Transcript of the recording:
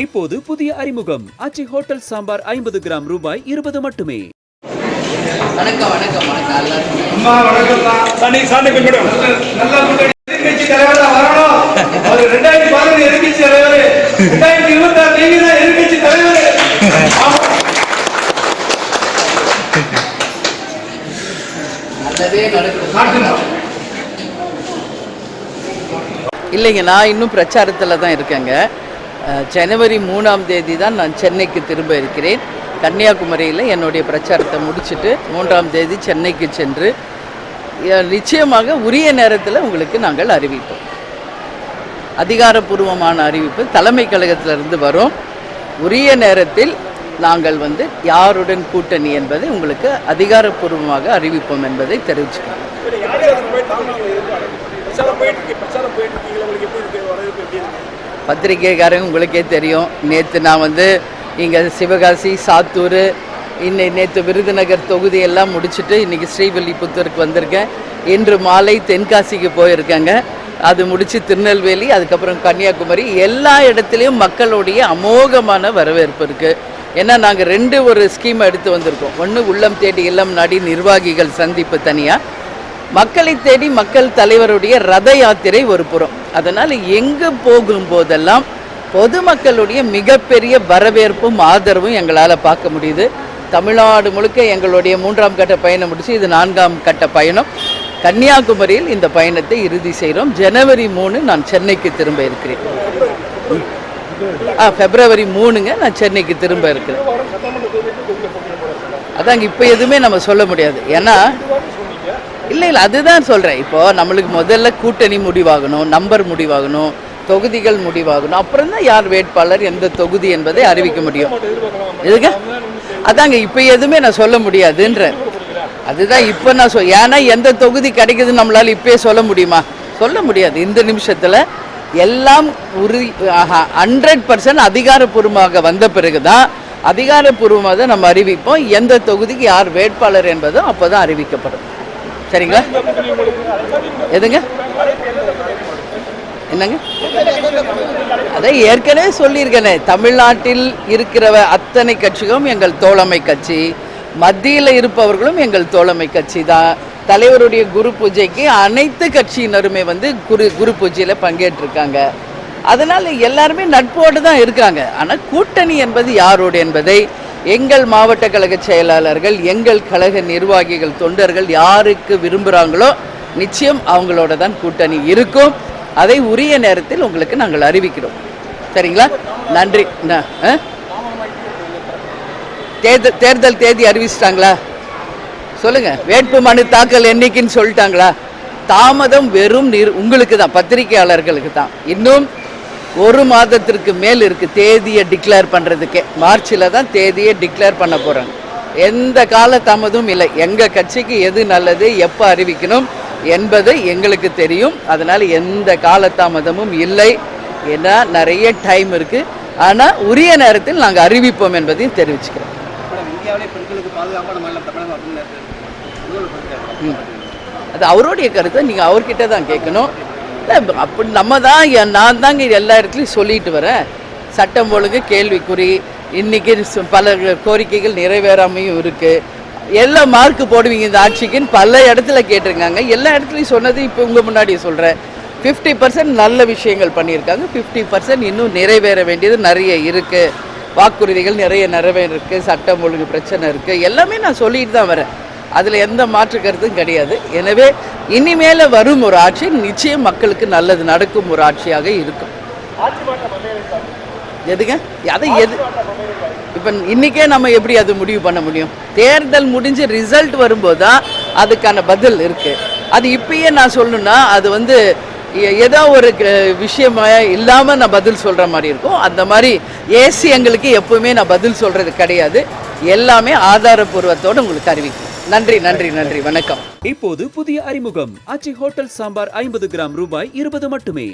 இப்போது புதிய அறிமுகம் ஆச்சி ஹோட்டல் சாம்பார் 50 கிராம் ரூபாய் 20 மட்டுமே. வணக்கம் வணக்கம் வணக்கம் எல்லாரும். அம்மா வணக்கம். நல்லா எதிர்கட்சி தலைவரா வரணும். அவர் 2016 எதிர்கட்சி தலைவர், 2026 நீங்க தான் எதிர்கட்சி தலைவர். நல்லதே நடக்கும். இல்லைங்க, நான் இன்னும் பிரச்சாரத்தில் தான் இருக்கேங்க. ஜனவரி 3ஆம் தேதி தான் நான் சென்னைக்கு திரும்ப இருக்கிறேன். கன்னியாகுமரியில் என்னுடைய பிரச்சாரத்தை முடிச்சுட்டு 3ஆம் தேதி சென்னைக்கு சென்று நிச்சயமாக உரிய நேரத்தில் உங்களுக்கு நாங்கள் அறிவிப்போம். அதிகாரப்பூர்வமான அறிவிப்பு தலைமை கழகத்திலிருந்து வரும். உரிய நேரத்தில் நாங்கள் யாருடன் கூட்டணி என்பதை உங்களுக்கு அதிகாரப்பூர்வமாக அறிவிப்போம் என்பதை தெரிவிச்சுக்கிறோம். பத்திரிகைக்காரங்க உங்களுக்கே தெரியும். நேற்று நான் இங்கே சிவகாசி, சாத்தூர், நேற்று விருதுநகர் தொகுதியெல்லாம் முடிச்சுட்டு இன்றைக்கி ஸ்ரீவில்லிபுத்தூருக்கு வந்திருக்கேன். இன்று மாலை தென்காசிக்கு போயிருக்கேங்க. அது முடித்து திருநெல்வேலி, அதுக்கப்புறம் கன்னியாகுமரி, எல்லா இடத்துலையும் மக்களுடைய அமோகமான வரவேற்பு இருக்குது. ஏன்னா நாங்கள் ஒரு ஸ்கீம் எடுத்து வந்திருக்கோம். ஒன்று உள்ளம் தேடி இல்லம் நாடி நிர்வாகிகள் சந்திப்பு தனியாக, மக்களை தேடி மக்கள் தலைவருடைய ரத யாத்திரை ஒரு புறம். அதனால் எங்கு போகும்போதெல்லாம் பொதுமக்களுடைய மிகப்பெரிய வரவேற்பும் ஆதரவும் எங்களால் பார்க்க முடியுது. தமிழ்நாடு முழுக்க எங்களுடைய 3ஆம் கட்ட பயணம் முடிச்சு இது 4ஆம் கட்ட பயணம். கன்னியாகுமரியில் இந்த பயணத்தை இறுதி செய்கிறோம். ஜனவரி 3 நான் சென்னைக்கு திரும்ப இருக்கிறேன். பிப்ரவரி 3ங்க நான் சென்னைக்கு திரும்ப இருக்கிறேன். அதாங்க இப்போ எதுவுமே நம்ம சொல்ல முடியாது. ஏன்னா இல்லை அதுதான் சொல்கிறேன். இப்போது நம்மளுக்கு முதல்ல கூட்டணி முடிவாகணும், நம்பர் முடிவாகணும், தொகுதிகள் முடிவாகணும், அப்புறம் தான் யார் வேட்பாளர் எந்த தொகுதி என்பதை அறிவிக்க முடியும். இதுங்க அதாங்க இப்போ எதுவுமே நான் சொல்ல முடியாதுன்ற. அதுதான் இப்போ நான் ஏன்னா எந்த தொகுதி கிடைக்குதுன்னு நம்மளால் இப்போயே சொல்ல முடியுமா? சொல்ல முடியாது. இந்த நிமிஷத்தில் எல்லாம் 100% அதிகாரப்பூர்வமாக வந்த பிறகு தான் அதிகாரப்பூர்வமாக நம்ம அறிவிப்போம். எந்த தொகுதிக்கு யார் வேட்பாளர் என்பதும் அப்போ தான் அறிவிக்கப்படும். சரிங்களா? எதுங்க என்னங்க? அதை ஏற்கனவே சொல்லியிருக்கேனே, தமிழ்நாட்டில் இருக்கிற அத்தனை கட்சிகளும் எங்கள் தோழமை கட்சி, மத்தியில் இருப்பவர்களும் எங்கள் தோழமை கட்சி தான். தலைவருடைய குரு பூஜைக்கு அனைத்து கட்சியினருமே குரு பூஜையில் பங்கேற்றிருக்காங்க. அதனால் எல்லாருமே நட்போடு தான் இருக்காங்க. ஆனால் கூட்டணி என்பது யாரோடு என்பதை எங்கள் மாவட்ட கழக செயலாளர்கள், எங்கள் கழக நிர்வாகிகள், தொண்டர்கள் யாருக்கு விரும்புகிறாங்களோ நிச்சயம் அவங்களோட தான் கூட்டணி இருக்கும். அதை உரிய நேரத்தில் உங்களுக்கு நாங்கள் அறிவிக்கிறோம். சரிங்களா? நன்றி. தேர்தல் தேதி அறிவிச்சிட்டாங்களா? சொல்லுங்க. வேட்பு மனு தாக்கல் என்னைக்குன்னு சொல்லிட்டாங்களா? தாமதம் வெறும் உங்களுக்கு தான், பத்திரிகையாளர்களுக்கு தான். இன்னும் 1 மாதத்திற்கு மேல் இருக்குது தேதியை டிக்ளேர் பண்ணுறதுக்கே. மார்ச்சில் தான் தேதியை டிக்ளேர் பண்ண போகிறாங்க. எந்த கால தாமதமும் இல்லை. எங்கள் கட்சிக்கு எது நல்லது, எப்போ அறிவிக்கணும் என்பது எங்களுக்கு தெரியும். அதனால் எந்த காலதாமதமும் இல்லை. ஏன்னா நிறைய டைம் இருக்குது. ஆனால் உரிய நேரத்தில் நாங்கள் அறிவிப்போம் என்பதையும் தெரிவிச்சுக்கிறோம். அது அவருடைய கருத்தை நீங்கள் அவர்கிட்ட தான் கேட்கணும். அப்படி நான் தாங்க எல்லா இடத்துலையும் சொல்லிட்டு வரேன். சட்டம் ஒழுங்கு கேள்விக்குறி, இன்றைக்கி பல கோரிக்கைகள் நிறைவேறாமையும் இருக்குது. எல்லாம் மார்க்கு போடுவீங்க இந்த ஆட்சிக்குன்னு பல இடத்துல கேட்டிருக்காங்க. எல்லா இடத்துலையும் சொன்னது இப்போ உங்கள் முன்னாடி சொல்கிறேன். 50% நல்ல விஷயங்கள் பண்ணியிருக்காங்க, 50% இன்னும் நிறைவேற வேண்டியது நிறைய இருக்குது. வாக்குறுதிகள் நிறைய நிறைவேறிருக்கு, சட்டம் ஒழுங்கு பிரச்சனை இருக்குது, எல்லாமே நான் சொல்லிட்டு தான் வரேன். அதில் எந்த மாற்று கருத்தும் கிடையாது. எனவே இனிமேல் வரும் ஒரு ஆட்சி நிச்சயம் மக்களுக்கு நல்லது நடக்கும் ஒரு ஆட்சியாக இருக்கும். எதுங்க அதை இப்போ இன்றைக்கே நம்ம எப்படி அது முடிவு பண்ண முடியும்? தேர்தல் முடிஞ்சு ரிசல்ட் வரும்போது தான் அதுக்கான பதில் இருக்குது. அது இப்பயே நான் சொல்லணுன்னா அது ஏதோ ஒரு விஷயமா இல்லாமல் நான் பதில் சொல்கிற மாதிரி இருக்கும். அந்த மாதிரி ஏசி எங்களுக்கு எப்பவுமே நான் பதில் சொல்கிறது கிடையாது. எல்லாமே ஆதாரப்பூர்வத்தோடு உங்களுக்கு அறிவிக்கும். நன்றி நன்றி நன்றி. வணக்கம். இப்போது புதிய அறிமுகம் ஆச்சி ஹோட்டல் சாம்பார் 50 கிராம் ரூபாய் 20 மட்டுமே.